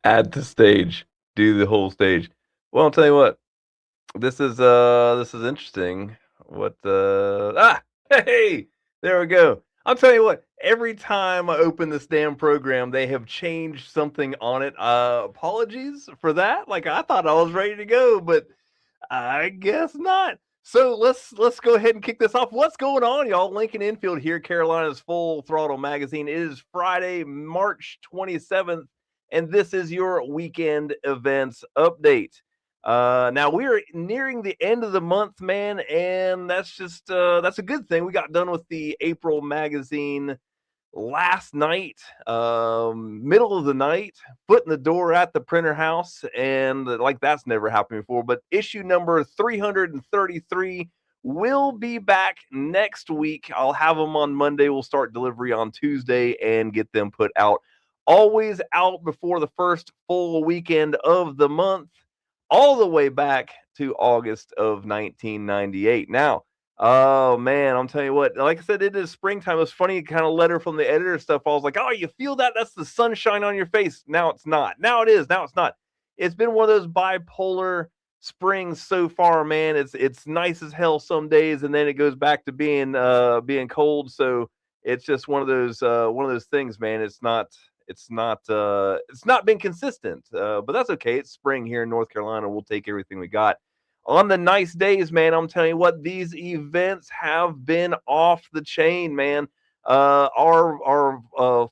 Add the stage. Do the whole stage. Well, I'll tell you what. This is interesting. What hey, there we go. I'll tell you what, every time I open this damn program, they have changed something on it. Apologies for that. Like I thought I was ready to go, but I guess not. So let's go ahead and kick this off. What's going on, y'all? Lincoln Infield here, Carolina's Full Throttle Magazine. It is Friday, March 27th, and this is your weekend events update. Now we're nearing the end of the month, man, and that's a good thing. We got done with the April magazine last night, middle of the night, foot in the door at the printer house, and like that's never happened before. But issue number 333 will be back next week. I'll have them on Monday. We'll start delivery on Tuesday and get them put out. Always out before the first full weekend of the month, all the way back to August of 1998. Now, oh man, I'm telling you what, like I said, it is springtime. It was funny, kind of letter from the editor stuff. I was like, oh, you feel that? That's the sunshine on your face. Now it's not. Now it is. Now it's not. It's been one of those bipolar springs so far, man. It's nice as hell some days, and then it goes back to being cold. So it's just one of those things, man. It's not been consistent, but that's okay. It's spring here in North Carolina. We'll take everything we got. On the nice days, man, I'm telling you what, these events have been off the chain, man. Our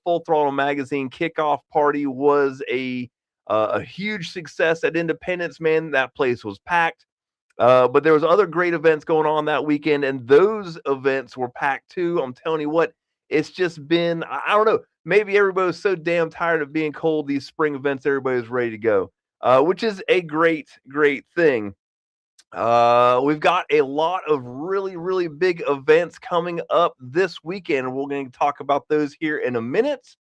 Full Throttle Magazine kickoff party was a huge success at Independence, man. That place was packed. But there was other great events going on that weekend, and those events were packed too. I'm telling you what, it's just been I don't know. Maybe everybody was so damn tired of being cold. These spring events, everybody was ready to go, which is a great thing. We've got a lot of really big events coming up this weekend. We're going to talk about those here in a minute.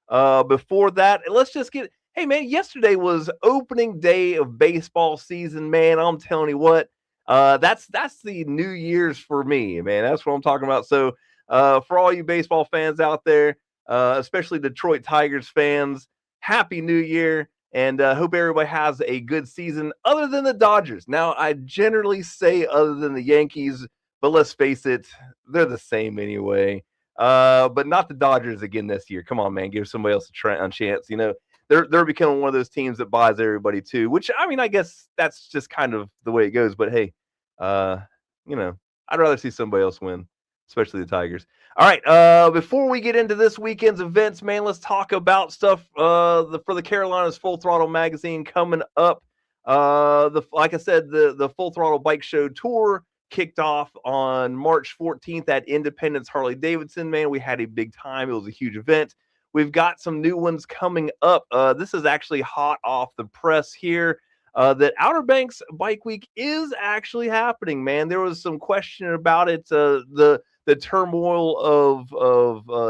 Before that, let's just get. Hey man, yesterday was opening day of baseball season. Man, I'm telling you what, that's the New Year's for me, man. That's what I'm talking about. So, for all you baseball fans out there, especially Detroit Tigers fans, Happy New Year. And hope everybody has a good season other than the Dodgers. Now, I generally say other than the Yankees, but let's face it, they're the same anyway. But not the Dodgers again this year. Come on, man, give somebody else a chance. You know, they're becoming one of those teams that buys everybody too. Which I mean, I guess that's just kind of the way it goes. But hey, uh, you know, I'd rather see somebody else win, especially the Tigers. All right. Before we get into this weekend's events, man, let's talk about stuff for the Carolinas Full Throttle Magazine coming up. Like I said, the Full Throttle Bike Show tour kicked off on March 14th at Independence Harley Davidson. Man, we had a big time. It was a huge event. We've got some new ones coming up. This is actually hot off the press here. That Outer Banks Bike Week is actually happening, man. There was some question about it. The turmoil of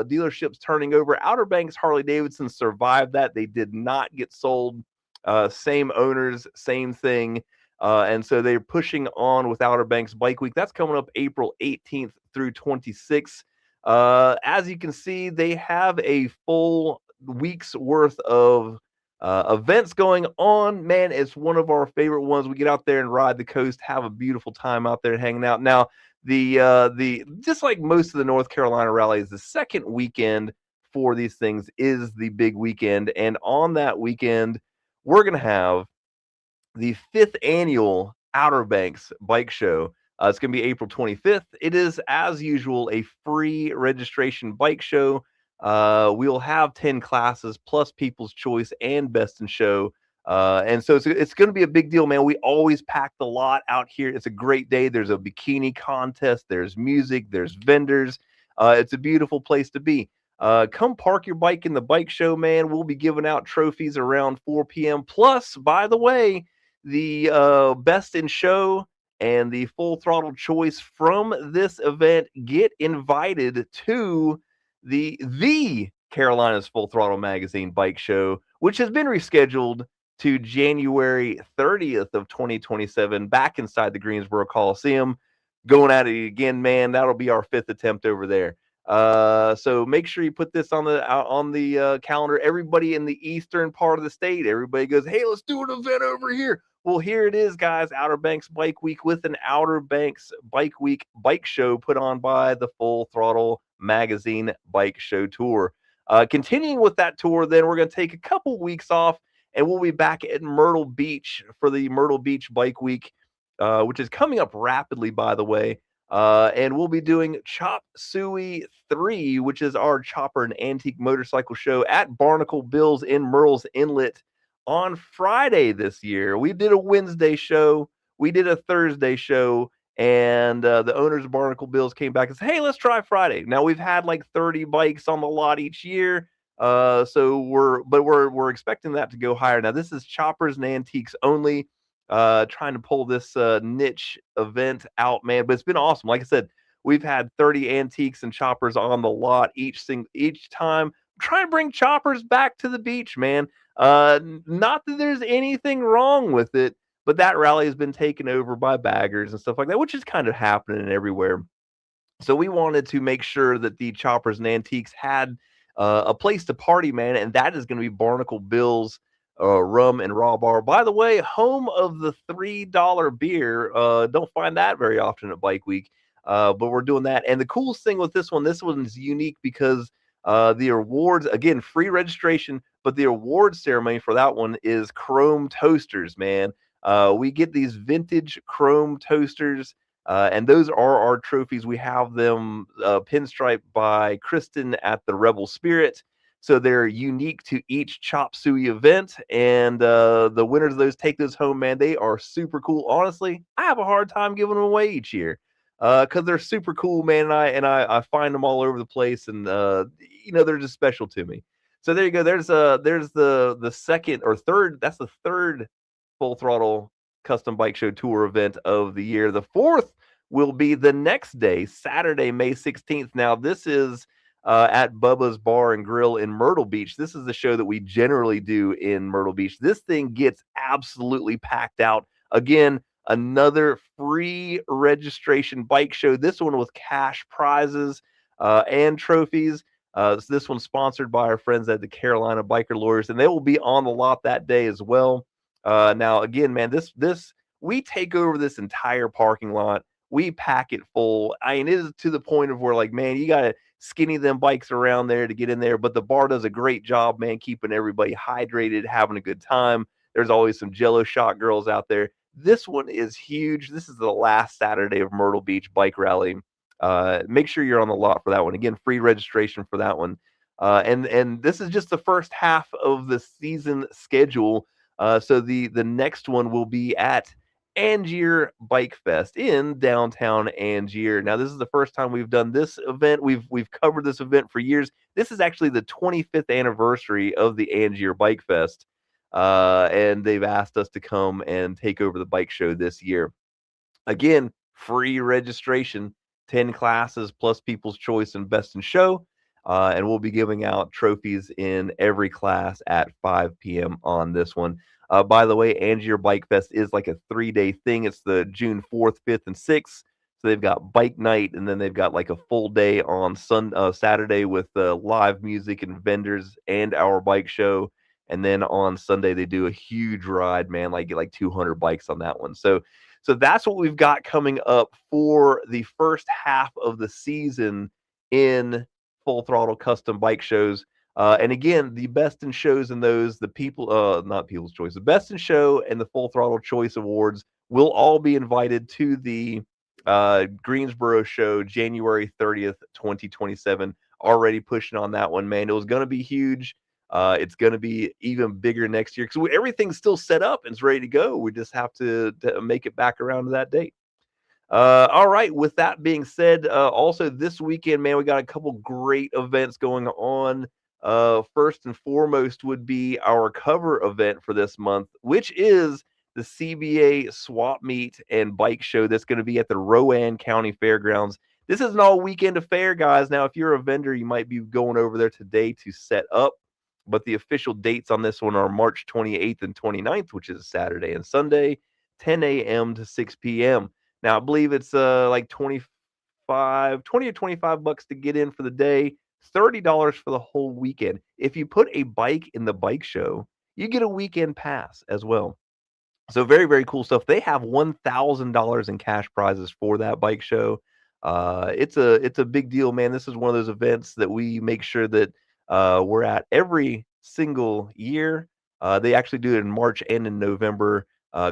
dealerships turning over. Outer Banks Harley Davidson survived that. They did not get sold. Same owners, same thing. And so they're pushing on with Outer Banks Bike Week. That's coming up April 18th through 26th. As you can see, they have a full week's worth of events going on. Man, it's one of our favorite ones. We get out there and ride the coast, have a beautiful time out there hanging out. Now, the just like most of the North Carolina rallies, the second weekend for these things is the big weekend, and on that weekend, we're gonna have the fifth annual Outer Banks Bike Show. It's going to be April 25th. It is, as usual, a free registration bike show. We'll have 10 classes plus People's Choice and Best in Show And so it's going to be a big deal, man. We always pack the lot out here. It's a great day. There's a bikini contest, there's music, there's vendors. It's a beautiful place to be. Come park your bike in the bike show, man. We'll be giving out trophies around 4 p.m. Plus, by the way, the best in show and the full throttle choice from this event get invited to the Carolina's Full Throttle Magazine bike show, which has been rescheduled to January 30th of 2027 back inside the Greensboro Coliseum. Going at it again, man. That'll be our fifth attempt over there. So make sure you put this on the calendar. Everybody in the eastern part of the state, everybody goes, hey, let's do an event over here. Well, here it is, guys. Outer Banks Bike Week with an Outer Banks Bike Week bike show put on by the Full Throttle Magazine Bike Show Tour. Continuing with that tour, then we're going to take a couple weeks off, and we'll be back at Myrtle Beach for the Myrtle Beach Bike Week, which is coming up rapidly, by the way. And we'll be doing Chop Suey 3, which is our chopper and antique motorcycle show at Barnacle Bills in Murrells Inlet on Friday this year. We did a Wednesday show, we did a Thursday show, and the owners of Barnacle Bills came back and said, hey, let's try Friday. Now, we've had like 30 bikes on the lot each year. So we're expecting that to go higher. Now, this is choppers and antiques only. Trying to pull this niche event out, man. But it's been awesome. Like I said, we've had 30 antiques and choppers on the lot each time. Try to bring choppers back to the beach, man. Not that there's anything wrong with it, but that rally has been taken over by baggers and stuff like that, which is kind of happening everywhere. So we wanted to make sure that the choppers and antiques had a place to party, man, and that is going to be Barnacle Bill's rum and raw bar. By the way, home of the $3 beer. Don't find that very often at Bike Week, but we're doing that. And the coolest thing with this one's unique because the awards, again, free registration, but the award ceremony for that one is chrome toasters, man. We get these vintage chrome toasters. And those are our trophies. We have them pinstriped by Kristen at the Rebel Spirit. So they're unique to each Chop Suey event. And the winners of those take those home, man. They are super cool. Honestly, I have a hard time giving them away each year because they're super cool, man. I find them all over the place. And, they're just special to me. So there you go. There's the second or third. That's the third Full Throttle Custom Bike Show Tour event of the year. The fourth will be the next day, Saturday, May 16th. Now, this is at Bubba's Bar and Grill in Myrtle Beach. This is the show that we generally do in Myrtle Beach. This thing gets absolutely packed out. Again, another free registration bike show. This one with cash prizes and trophies. So this one's sponsored by our friends at the Carolina Biker Lawyers, and they will be on the lot that day as well. Now, again, man, this we take over this entire parking lot. We pack it full. I mean, it is to the point of where, like, man, you got to skinny them bikes around there to get in there. But the bar does a great job, man, keeping everybody hydrated, having a good time. There's always some Jello shot girls out there. This one is huge. This is the last Saturday of Myrtle Beach Bike Rally. Make sure you're on the lot for that one. Again, free registration for that one. And this is just the first half of the season schedule. So the next one will be at Angier Bike Fest in downtown Angier. Now, this is the first time we've done this event. We've covered this event for years. This is actually the 25th anniversary of the Angier Bike Fest, and they've asked us to come and take over the bike show this year. Again, free registration, 10 classes plus People's Choice and Best in Show. And we'll be giving out trophies in every class at 5 p.m. on this one. By the way, Angier Bike Fest is like a 3-day thing. It's the June 4th, 5th, and 6th. So they've got bike night, and then they've got like a full day on Saturday with live music and vendors and our bike show. And then on Sunday, they do a huge ride, man, like get like 200 bikes on that one. So that's what we've got coming up for the first half of the season in Full Throttle Custom Bike Shows. And again, the Best in Shows and those, not People's Choice, the Best in Show and the Full Throttle Choice Awards will all be invited to the Greensboro show, January 30th, 2027. Already pushing on that one, man. It was going to be huge. It's going to be even bigger next year because everything's still set up and it's ready to go. We just have to make it back around to that date. All right. With that being said, also this weekend, man, we got a couple great events going on. First and foremost would be our cover event for this month, which is the CBA Swap Meet and Bike Show that's going to be at the Rowan County Fairgrounds. This is an all weekend affair, guys. Now, if you're a vendor, you might be going over there today to set up, but the official dates on this one are March 28th and 29th, which is Saturday and Sunday, 10 a.m. to 6 p.m. Now, I believe it's like 20 or 25 bucks to get in for the day, $30 for the whole weekend. If you put a bike in the bike show, you get a weekend pass as well. So very, very cool stuff. They have $1,000 in cash prizes for that bike show. It's a big deal, man. This is one of those events that we make sure that we're at every single year. They actually do it in March and in November.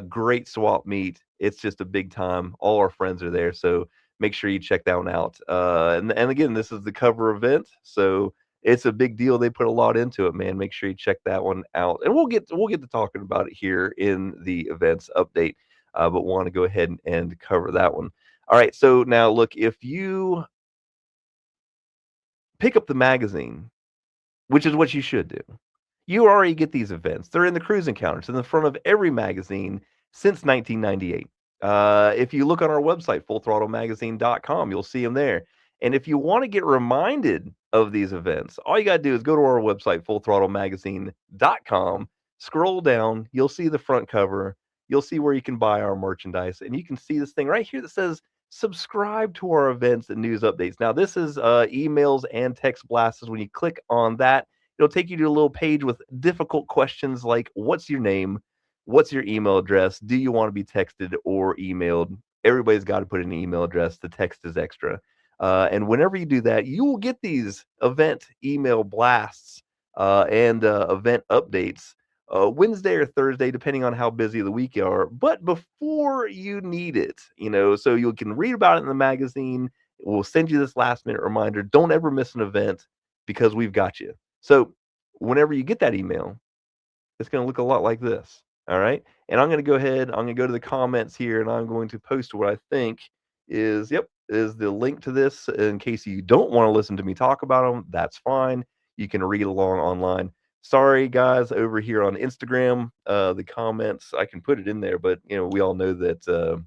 Great swap meet. It's just a big time. All our friends are there, so make sure you check that one out. And again, this is the cover event, so it's a big deal. They put a lot into it, man. Make sure you check that one out, and we'll get to talking about it here in the events update. But want to go ahead and cover that one. All right. So now, look, if you pick up the magazine, which is what you should do, you already get these events. They're in the cruise encounters in the front of every magazine since 1998. If you look on our website, fullthrottlemagazine.com, you'll see them there. And if you want to get reminded of these events, all you got to do is go to our website, fullthrottlemagazine.com, scroll down, you'll see the front cover, you'll see where you can buy our merchandise, and you can see this thing right here that says subscribe to our events and news updates. Now, this is emails and text blasts. When you click on that, it'll take you to a little page with difficult questions like what's your name? What's your email address? Do you want to be texted or emailed? Everybody's got to put in an email address. The text is extra. And whenever you do that, you will get these event email blasts and event updates Wednesday or Thursday, depending on how busy the week you are, but before you need it, so you can read about it in the magazine. We'll send you this last minute reminder. Don't ever miss an event because we've got you. So whenever you get that email, it's going to look a lot like this. All right. And I'm going to go ahead, I'm going to go to the comments here and I'm going to post what I think is the link to this. In case you don't want to listen to me talk about them, that's fine. You can read along online. Sorry, guys, over here on Instagram, the comments, I can put it in there, but we all know that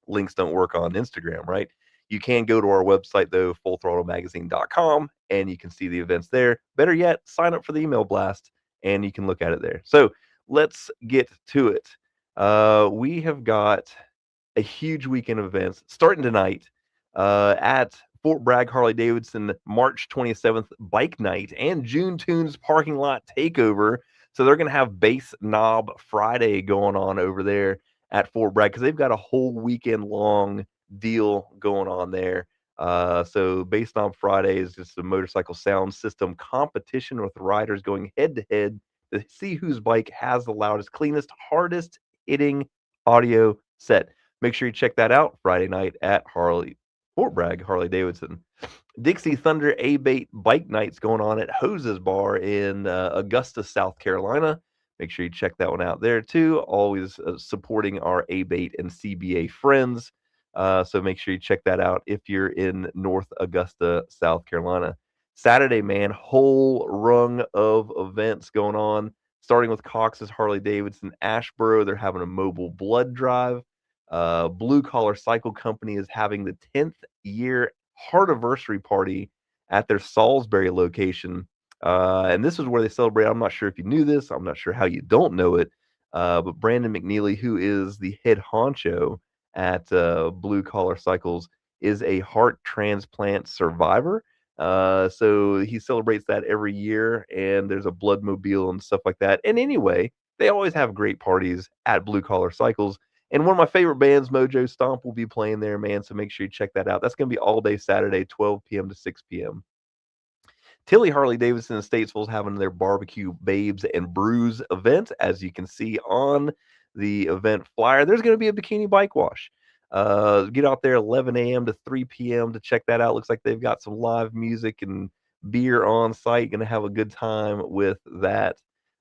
links don't work on Instagram, right? You can go to our website though, fullthrottlemagazine.com, and you can see the events there. Better yet, sign up for the email blast and you can look at it there. So let's get to it. We have got a huge weekend of events starting tonight at Fort Bragg Harley Davidson, March 27th Bike Night and June Tunes Parking Lot Takeover. So they're going to have Bass Knob Friday going on over there at Fort Bragg because they've got a whole weekend long deal going on there. So Bass Knob Friday is just a motorcycle sound system competition with riders going head to head to see whose bike has the loudest, cleanest, hardest hitting audio set. Make sure you check that out Friday night at Fort Bragg Harley Davidson. Dixie Thunder A-Bait Bike Nights going on at Hoses Bar in Augusta, South Carolina. Make sure you check that one out there too. Always supporting our A-Bait and CBA friends. So make sure you check that out if you're in North Augusta, South Carolina. Saturday, man, whole rung of events going on. Starting with Cox's Harley Davidson Ashboro, they're having a mobile blood drive. Blue Collar Cycle Company is having the 10th year Heartiversary party at their Salisbury location. And this is where they celebrate. I'm not sure if you knew this. I'm not sure how you don't know it. But Brandon McNeely, who is the head honcho at Blue Collar Cycles, is a heart transplant survivor. So he celebrates that every year, and there's a blood mobile and stuff like that. And anyway, they always have great parties at Blue Collar Cycles. And one of my favorite bands, Mojo Stomp, will be playing there, man. So make sure you check that out. That's going to be all day Saturday, 12 p.m. to 6 p.m. Tilly Harley Davidson in Statesville is having their Barbecue Babes and Brews event. As you can see on the event flyer, there's going to be a bikini bike wash. Get out there 11 a.m. to 3 p.m. to check that out. Looks like they've got some live music and beer on site. Gonna have a good time with that.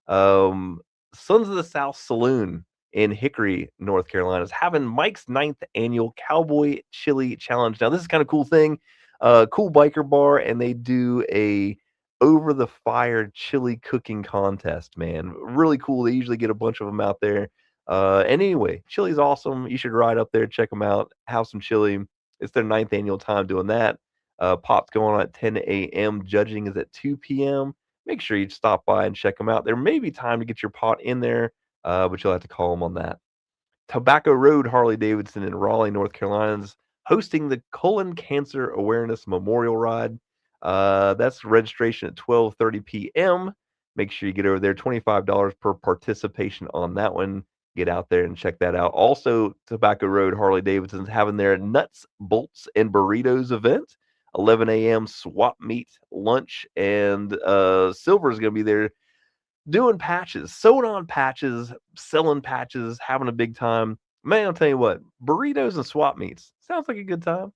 Um, Sons of the South Saloon in Hickory, North Carolina is having Mike's ninth annual Cowboy Chili Challenge. Now, this is kind of cool thing. Cool biker bar, and they do a over the fire chili cooking contest, man. Really cool. They usually get a bunch of them out there. And anyway, chili's awesome. You should ride up there, check them out, have some chili. It's their ninth annual time doing that. Pop's going on at 10 a.m. Judging is at 2 p.m. Make sure you stop by and check them out. There may be time to get your pot in there, but you'll have to call them on that. Tobacco Road Harley Davidson in Raleigh, North Carolina is hosting the Colon Cancer Awareness Memorial Ride. That's registration at 12:30 p.m. Make sure you get over there. $25 per participation on that one. Get out there and check that out. Also, Tobacco Road Harley Davidson's having their Nuts, Bolts, and Burritos event. 11 a.m. swap meet lunch, and Silver is going to be there doing patches, sewing on patches, selling patches, having a big time. Man, I'll tell you what, burritos and swap meets sounds like a good time.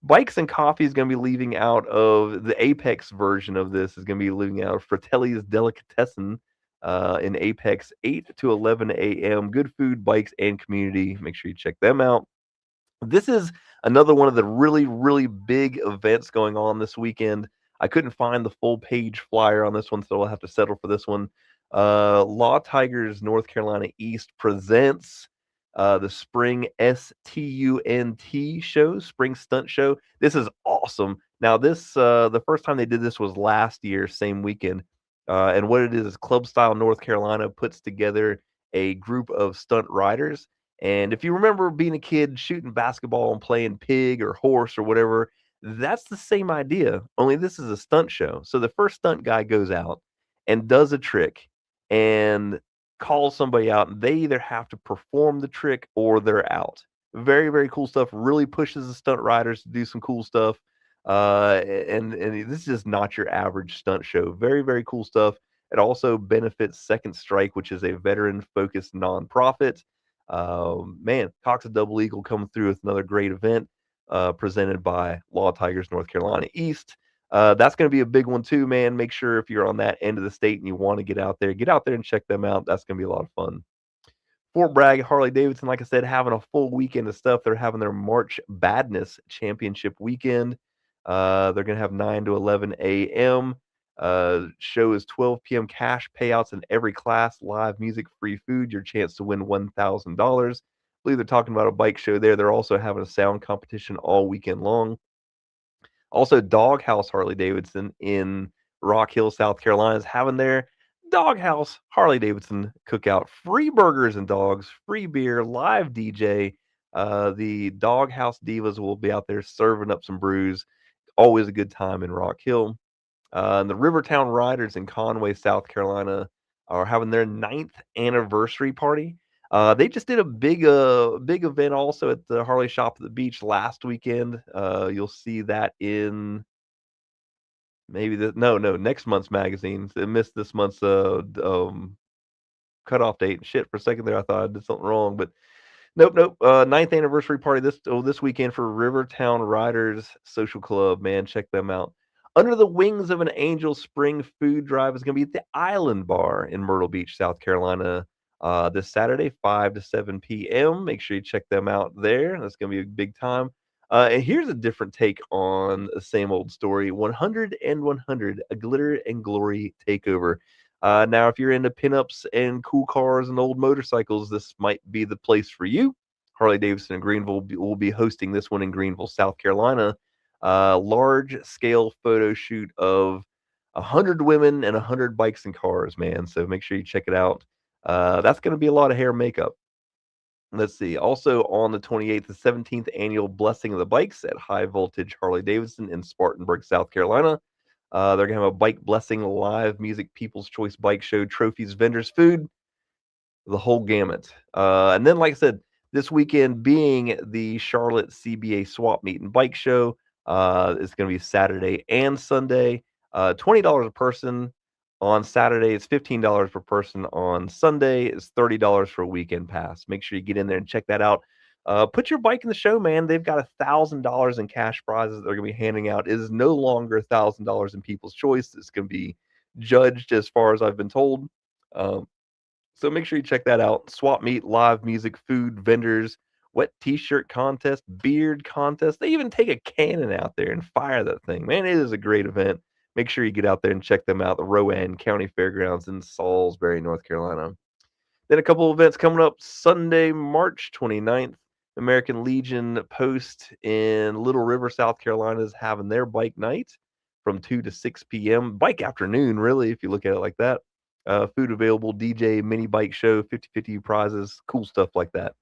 Bikes and Coffee is going to be leaving out of the Apex version of this, is going to be leaving out of Fratelli's Delicatessen in Apex, 8 to 11 a.m. Good food, bikes, and community. Make sure you check them out. This is another one of the really, really big events going on this weekend. I couldn't find the full page flyer on this one, so I'll have to settle for this one. Law Tigers North Carolina East presents the Spring STUNT show, Spring Stunt Show. This is awesome. Now, the first time they did this was last year, same weekend. And what it is Club Style North Carolina puts together a group of stunt riders, and if you remember being a kid shooting basketball and playing pig or horse or whatever, that's the same idea, only this is a stunt show. So the first stunt guy goes out and does a trick and calls somebody out, and they either have to perform the trick or they're out. Very, very cool stuff. Really pushes the stunt riders to do some cool stuff. And this is just not your average stunt show. Very, very cool stuff. It also benefits Second Strike, which is a veteran focused nonprofit. Man, Cox of Double Eagle coming through with another great event presented by Law Tigers North Carolina East. That's going to be a big one too, man. Make sure if you're on that end of the state and you want to get out there and check them out. That's going to be a lot of fun. Fort Bragg, Harley Davidson, like I said, having a full weekend of stuff. They're having their March Badness Championship weekend. They're going to have 9 to 11 a.m. Show is 12 p.m. Cash payouts in every class, live music, free food, your chance to win $1,000. I believe they're talking about a bike show there. They're also having a sound competition all weekend long. Also, Doghouse Harley Davidson in Rock Hill, South Carolina is having their Doghouse Harley Davidson cookout. Free burgers and dogs, free beer, live DJ. The Doghouse Divas will be out there serving up some brews. Always a good time in Rock Hill. And the Rivertown Riders in Conway, South Carolina, are having their ninth anniversary party. They just did a big event also at the Harley Shop at the Beach last weekend. You'll see that in maybe next month's magazines. It missed this month's cutoff date. Shit, for a second there, I thought I did something wrong, but nope. Ninth anniversary party this weekend for Rivertown Riders Social Club. Man, check them out. Under the Wings of an Angel Spring Food Drive is going to be at the Island Bar in Myrtle Beach, South Carolina, this Saturday, 5 to 7 p.m. Make sure you check them out there. That's going to be a big time. And here's a different take on the same old story. 100 and 100, a glitter and glory takeover. Now, if you're into pinups and cool cars and old motorcycles, this might be the place for you. Harley Davidson and Greenville will be hosting this one in Greenville, South Carolina. Large scale photo shoot of 100 women and 100 bikes and cars, man. So make sure you check it out. That's going to be a lot of hair and makeup. Let's see. Also on the 28th, the 17th annual Blessing of the Bikes at High Voltage Harley Davidson in Spartanburg, South Carolina. They're going to have a bike blessing, live music, People's Choice Bike Show, trophies, vendors, food, the whole gamut. And then, like I said, this weekend being the Charlotte CBA Swap Meet and Bike Show, it's going to be Saturday and Sunday. $20 a person on Saturday. It's $15 per person on Sunday. It's $30 for a weekend pass. Make sure you get in there and check that out. Put your bike in the show, man. They've got $1,000 in cash prizes that they're going to be handing out. It is no longer $1,000 in People's Choice. It's going to be judged as far as I've been told. Um, so make sure you check that out. Swap meet, live music, food, vendors, wet t-shirt contest, beard contest. They even take a cannon out there and fire that thing. Man, it is a great event. Make sure you get out there and check them out. The Rowan County Fairgrounds in Salisbury, North Carolina. Then a couple of events coming up Sunday, March 29th. American Legion Post in Little River, South Carolina is having their bike night from 2 to 6 p.m. Bike afternoon, really, if you look at it like that. Food available, DJ, mini bike show, 50/50 prizes, cool stuff like that.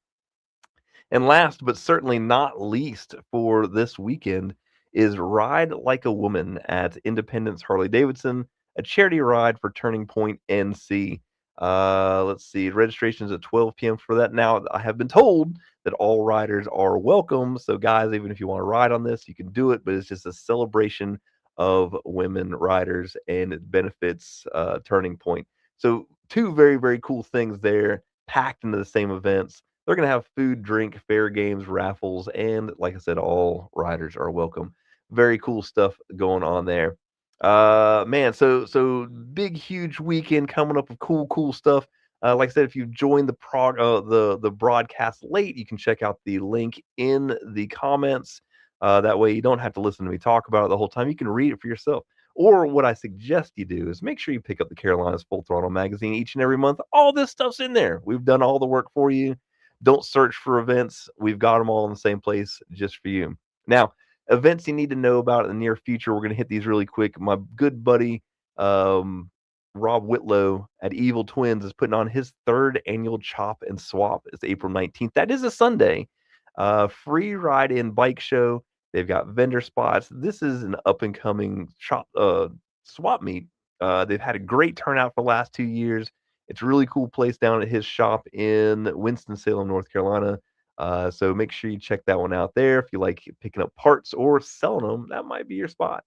And last but certainly not least for this weekend is Ride Like a Woman at Independence Harley Davidson, a charity ride for Turning Point NC. Let's see, registration is at 12 p.m. for that. Now, I have been told that all riders are welcome. So, guys, even if you want to ride on this, you can do it, but it's just a celebration of women riders and it benefits Turning Point. So, two very, very cool things there packed into the same events. They're gonna have food, drink, fair games, raffles, and like I said, all riders are welcome. Very cool stuff going on there. Man, so big, huge weekend coming up with cool stuff. Like I said, if you joined the broadcast late, you can check out the link in the comments. That way, you don't have to listen to me talk about it the whole time. You can read it for yourself. Or what I suggest you do is make sure you pick up the Carolinas Full Throttle magazine each and every month. All this stuff's in there. We've done all the work for you. Don't search for events. We've got them all in the same place just for you. Now, events you need to know about in the near future. We're going to hit these really quick. My good buddy, um, Rob Whitlow at Evil Twins is putting on his third annual Chop and Swap. It's April 19th. That is a Sunday. Free ride in bike show. They've got vendor spots. This is an up and coming swap meet. They've had a great turnout for the last 2 years. It's a really cool place down at his shop in Winston-Salem, North Carolina. So make sure you check that one out there. If you like picking up parts or selling them, that might be your spot.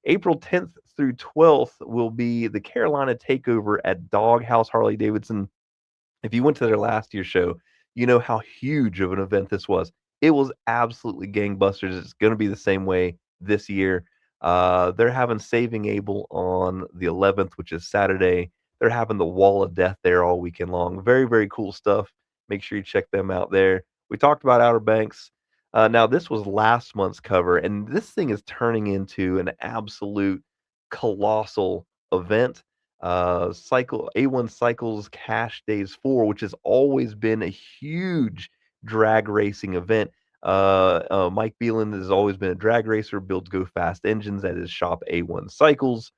April 10th through 12th will be the Carolina Takeover at Doghouse Harley Davidson. If you went to their last year's show, you know how huge of an event this was. It was absolutely gangbusters. It's going to be the same way this year. They're having Saving Abel on the 11th, which is Saturday. They're having the Wall of Death there all weekend long. Very, very cool stuff. Make sure you check them out there. We talked about Outer Banks. Now, this was last month's cover, and this thing is turning into an absolute colossal event. Cycle A1 Cycles Cash Days 4, which has always been a huge drag racing event. Mike Beelan has always been a drag racer, builds go fast engines at his shop A1 Cycles,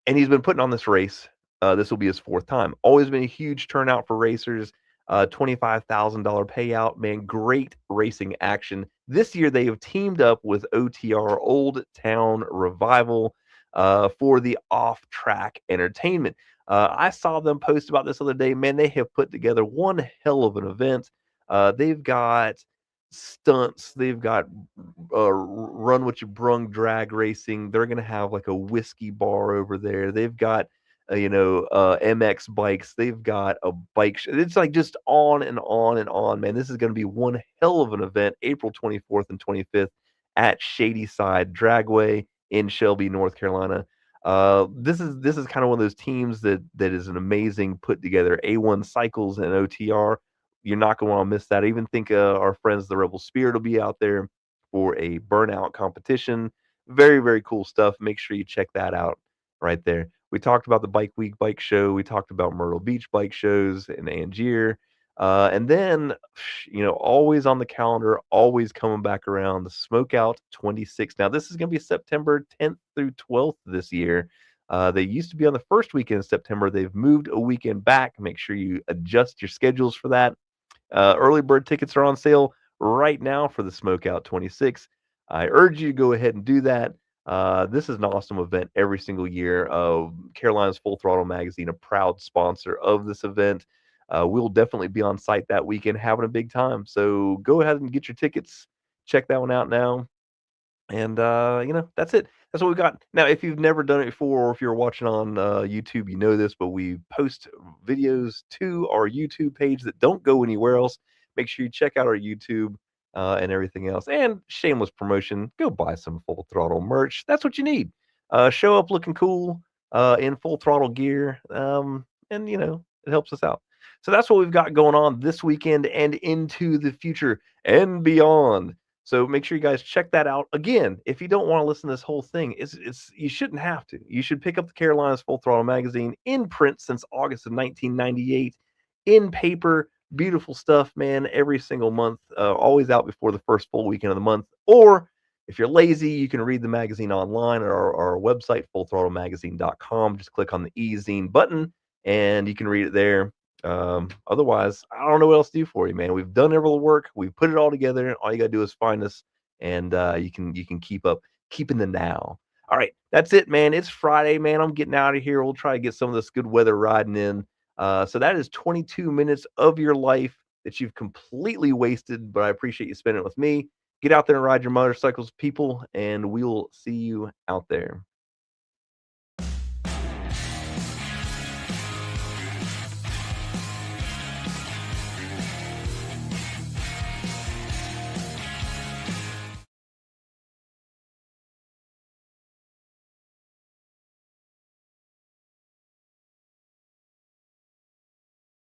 and he's been putting on this race. This will be his fourth time. Always been a huge turnout for racers. $25,000 payout. Man, great racing action. This year they have teamed up with OTR Old Town Revival for the off-track entertainment. I saw them post about this other day. Man, they have put together one hell of an event. They've got stunts. They've got run what you brung drag racing. They're gonna have like a whiskey bar over there. They've got MX bikes. They've got a it's like just on and on and on, man. This is gonna be one hell of an event. April 24th and 25th at Shady Side Dragway in Shelby, North Carolina. This is kind of one of those teams that is an amazing put together. A1 Cycles and OTR. You're not going to want to miss that. I even think our friends, the Rebel Spirit, will be out there for a burnout competition. Very, very cool stuff. Make sure you check that out right there. We talked about the Bike Week Bike Show. We talked about Myrtle Beach bike shows in Angier. And then, always on the calendar, always coming back around, the Smokeout 26. Now, this is going to be September 10th through 12th this year. They used to be on the first weekend of September. They've moved a weekend back. Make sure you adjust your schedules for that. Early bird tickets are on sale right now for the Smokeout 26. I urge you to go ahead and do that. This is an awesome event every single year. Carolina's Full Throttle Magazine, a proud sponsor of this event. We'll definitely be on site that weekend having a big time. So go ahead and get your tickets. Check that one out now. And, that's it. That's what we got. Now, if you've never done it before, or if you're watching on YouTube, you know this, but we post videos to our YouTube page that don't go anywhere else. make sure you check out our YouTube and everything else. And shameless promotion, go buy some Full Throttle merch. That's what you need. Show up looking cool in Full Throttle gear, and it helps us out. So that's what we've got going on this weekend and into the future and beyond. So make sure you guys check that out. Again, if you don't want to listen to this whole thing, it's you shouldn't have to. You should pick up the Carolinas Full Throttle magazine in print since August of 1998, in paper. Beautiful stuff, man. Every single month, always out before the first full weekend of the month. Or if you're lazy, you can read the magazine online at our website, fullthrottlemagazine.com. Just click on the e-zine button and you can read it there. Otherwise, I don't know what else to do for you, man. We've done all the work. We've put it all together. All you gotta do is find us, and you can keep up, keeping the now. All right, that's it, man. It's Friday, man. I'm getting out of here. We'll try to get some of this good weather riding in. So that is 22 minutes of your life that you've completely wasted, but I appreciate you spending it with me. Get out there and ride your motorcycles, people, and we will see you out there.